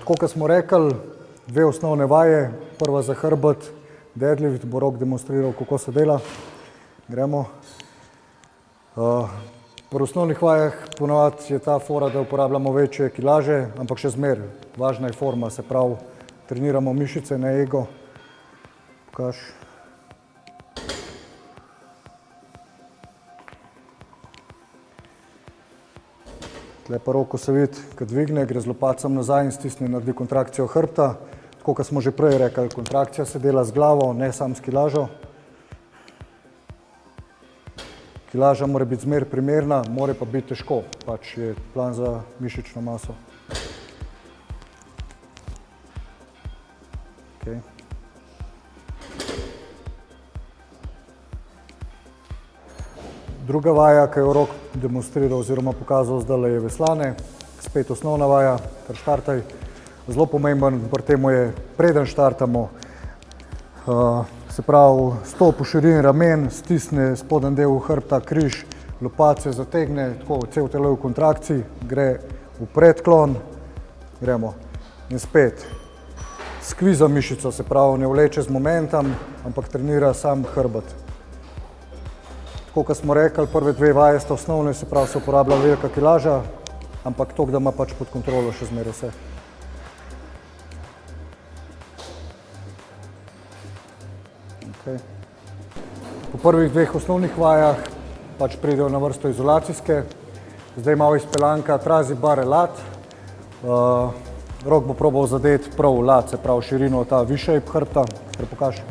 Tako kot smo rekli, dve osnovne vaje, prva za hrbet, deadlift, bo Rok demonstriral, kako se dela. Gremo. Pri osnovnih vajah ponavadi je ta fora, da uporabljamo večje kilaže, ampak še zmeraj. Važna je forma, se pravi, treniramo mišice, ne ego. Pokaž. Tle pa Rok, ko se vidi, ko dvigne, gre z lopatcem nazaj in stisne, naredi kontrakcijo hrbta. Tako, kot smo že prej rekli, kontrakcija se dela z glavo, ne sam s kilažo. Kilaža mora biti zmeraj primerna, mora pa biti težko, pač je plan za mišično maso. Okay. Druga vaja, ki jo Rok demonstriral oziroma pokazal zdajle, je veslanje. Spet osnovna vaja, kar štartaj. Zelo pomemben pri temu je, preden štartamo, se pravi, stop v širini ramen, stisne spodnji del hrbta, križ, lopatce zategne, tako cel telo v kontrakciji, gre v predklon, gremo in spet. Skviza mišico, se pravi, ne vleče z momentom, ampak trenira sam hrbet. Tako, kot smo rekli, prve dve vaje sta osnovne, se pravi, se uporablja velika kilaža, ampak to, da ima pač pod kontrolo še zmeraj vse. Okay. Po prvih dveh osnovnih vajah pač pridejo na vrsto izolacijske. Zdaj malo izpeljanka trazi bare lat. Rok bo probal zadeti prav lat, se pravi širino ta višje hrbta, kar pokaže.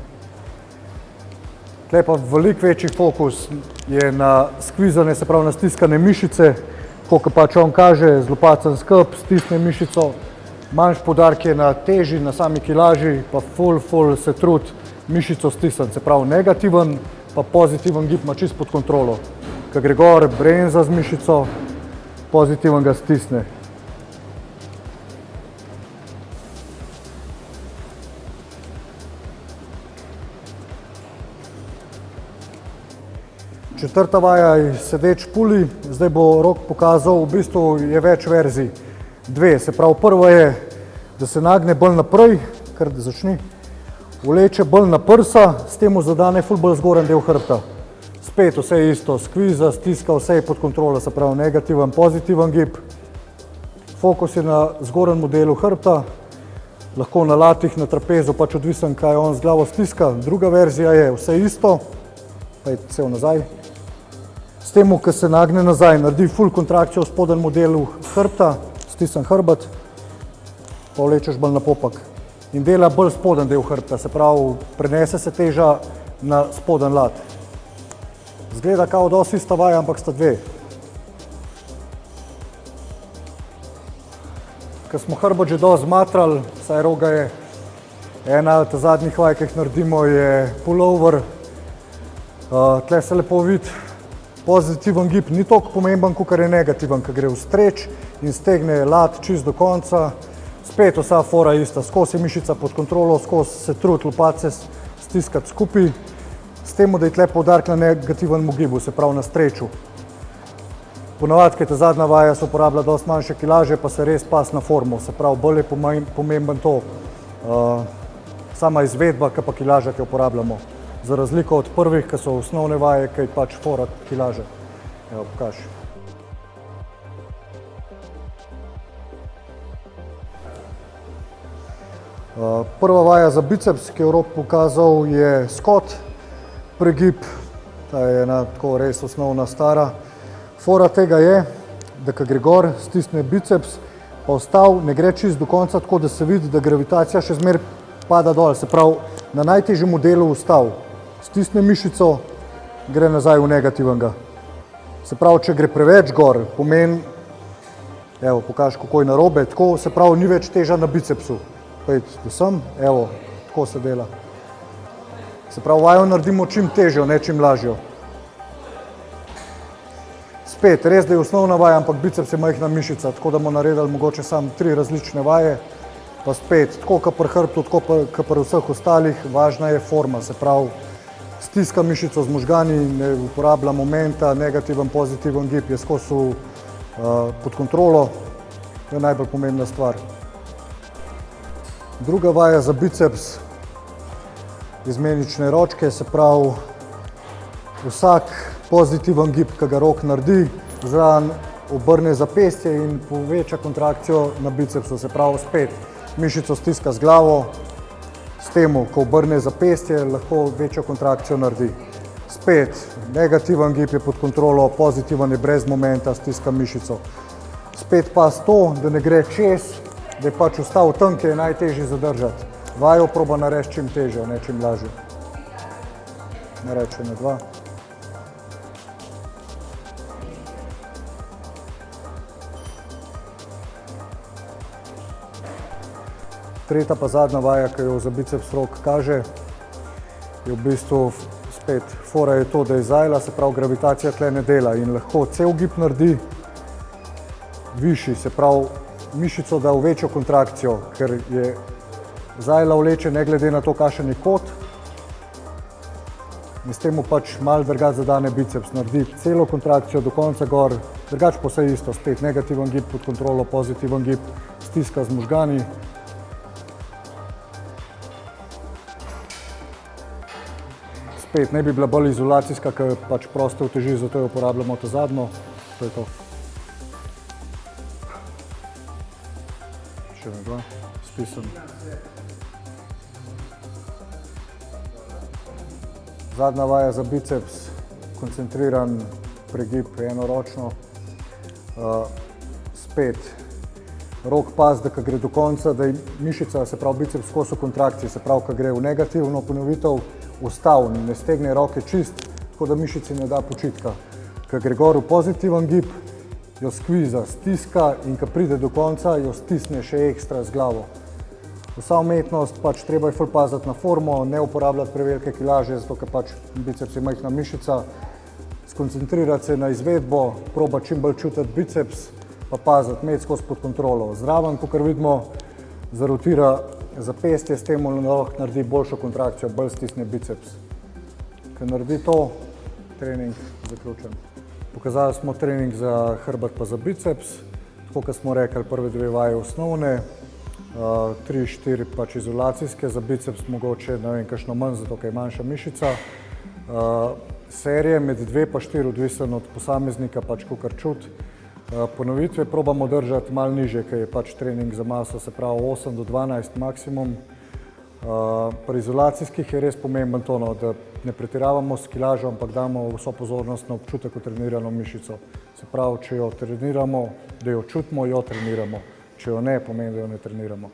Tle pa veliko večji fokus je na skvizane, se pravi na stiskane mišice, kot pač on kaže, z lopatcem skup, stisne mišico, manjši poudarek je na teži, na sami kilaži, pa ful se trudi mišico stisniti, se pravi negativen, pa pozitiven gib ima čisto pod kontrolo. Ko gre gor, brenza z mišico, pozitiven ga stisne. Četrta vaja je sedeč puli, zdaj bo Rok pokazal, v bistvu je več verzij. Dve, se pravi prva je, da se nagne bolj naprej, kar da začni. Vleče bolj na prsa, s tem zadane ful bolj zgoren del hrbta. Spet vse isto, skviza, stiska, vse je pod kontrolo, se pravi negativen, pozitiven gib. Fokus je na zgornjem delu hrbta, lahko na latih, na trapezu, pač odvisen, kaj on z glavo stiska. Druga verzija je vse isto, pa je cel nazaj. S tem, ko se nagne nazaj, naredi ful kontrakcijo v spodnjem delu hrbta, stisne hrbet, pa vlečeš bolj na popak. In dela bolj spodnji del hrbta, se pravi, prenese se teža na spodnji lat. Zgleda kao dosti ista vaja, ampak sta dve. Ko smo hrbet že dosti zmatrali, saj Roga je ena od zadnjih vaj, ki jih naredimo, je pullover. Tle se lepo vidi, pozitiven gib ni toliko pomemben, kot je negativen, ko gre v streč in stegne lat čist do konca. Spet vsa fora ista, skozi je mišica pod kontrolo, skozi se trudi lopatce stiskati skupaj, s tem, da je tle poudarek na negativnem gibu, se pravi na streču. Ponavadi, ko je ta zadnja vaja, se uporablja dosti manjše kilaže, pa se res pas na formo, se pravi, bolj je pomemben to sama izvedba, kot pa kilaža, ki jo uporabljamo. Za razliko od prvih, ki so osnovne vaje, ki je pač fora kilaže. Evo, pokaži. Prva vaja za biceps, ki je Rok pokazal, je skot, pregib, ta je ena tako res osnovna stara. Fora tega je, da ko gre gor, stisne biceps, pa vstav, ne gre čist do konca, tako da se vidi, da gravitacija še zmeraj pada dol, se pravi, na najtežjem delu vstav. Stisne mišico, gre nazaj v negativnega. Se pravi, če gre preveč gor, pomeni, evo, pokaži, kako je narobe, tako se pravi, ni več teža na bicepsu. Pejte do sem, evo, tako se dela. Se pravi, vajo naredimo čim težjo, ne čim lažjo. Spet, res, da je osnovna vaja, ampak biceps je majhna mišica, tako da bomo naredili mogoče samo 3 različne vaje. Pa spet, tako kot pri hrbtu, tako kot pri vseh ostalih, važna je forma, se pravi, stiska mišico z možgani, ne uporablja momenta, negativen, pozitiven gib je skozi pod kontrolo, to je najbolj pomembna stvar. Druga vaja za biceps, izmenične ročke, se pravi vsak pozitiven gib, ki ga rok naredi, zraven obrne zapestje in poveča kontrakcijo na bicepsu, se pravi spet mišico stiska z glavo, s tem, ko obrne zapestje, lahko večjo kontrakcijo naredi. Spet negativen gib je pod kontrolo, pozitiven je brez momenta, stiska mišico. Spet pas to, da ne gre čez, da je pač ostal tam, ki je najtežje zadržati. Vajo proba narediti čim težjo, ne čim lažjo. Nareči na 2. Tretja pa zadnja vaja, ki jo za biceps rok kaže, je v bistvu spet fora je to, da je zajla, se pravi gravitacija tle ne dela in lahko cel gib naredi višji, se pravi mišico da v večjo kontrakcijo, ker je zajla vleče ne glede na to, kakšen je kot in s tem pač malo drugače zadane biceps, naredi celo kontrakcijo do konca gor, drugače pa vse isto, spet negativen gib pod kontrolo, pozitiven gib, stiska z možgani. Spet ne bi bila bolj izolacijska, ker pač prosto uteži, zato jo uporabljamo ta zadnjo. To je to. Še na 2, spisam. Zadnja vaja za biceps, koncentriran pregib enoročno. Spet rok pas, da ko gre do konca, da je mišica, se pravi biceps skozi kontrakcije, se pravi, ko gre v negativno ponovitev, ostal, ne stegne roke čist, tako da mišici ne da počitka. Ko gre gor v pozitiven gib, jo skviza, stiska in ko pride do konca, jo stisne še ekstra z glavo. Vsa umetnost, pač treba je ful paziti na formo, ne uporabljati prevelike kilaže, zato ker pač biceps je majhna mišica, skoncentrirati se na izvedbo, proba čim bolj čutiti biceps, pa paziti, imeti skozi pod kontrolo. Zraven, kakor vidimo, zarotira zapestje, s tem lahko naredi boljšo kontrakcijo, bolj stisne biceps. Ko naredi to, trening zaključen. Pokazali smo trening za hrbet pa za biceps, tako kot smo rekli, prve 2 vaje osnovne, 3-4 pač izolacijske, za biceps mogoče ne vem kakšno manj, zato ker je manjša mišica. Serije med 2 pa 4, odvisen od posameznika, pač kakor čuti. Ponovitve probamo držati malo niže, ker je pač trening za maso, se pravi 8 do 12 maksimum. Pri izolacijskih je res pomembno to, da ne pretiravamo s kilažo, ampak damo vso pozornost na občutek v trenirano mišico. Se pravi, če jo treniramo, da jo čutimo, jo treniramo. Če jo ne, pomeni, da jo ne treniramo.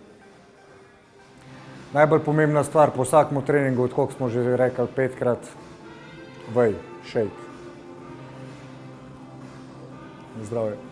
Najbolj pomembna stvar po vsakem treningu, tako smo že rekli 5-krat, shake. Zdravje.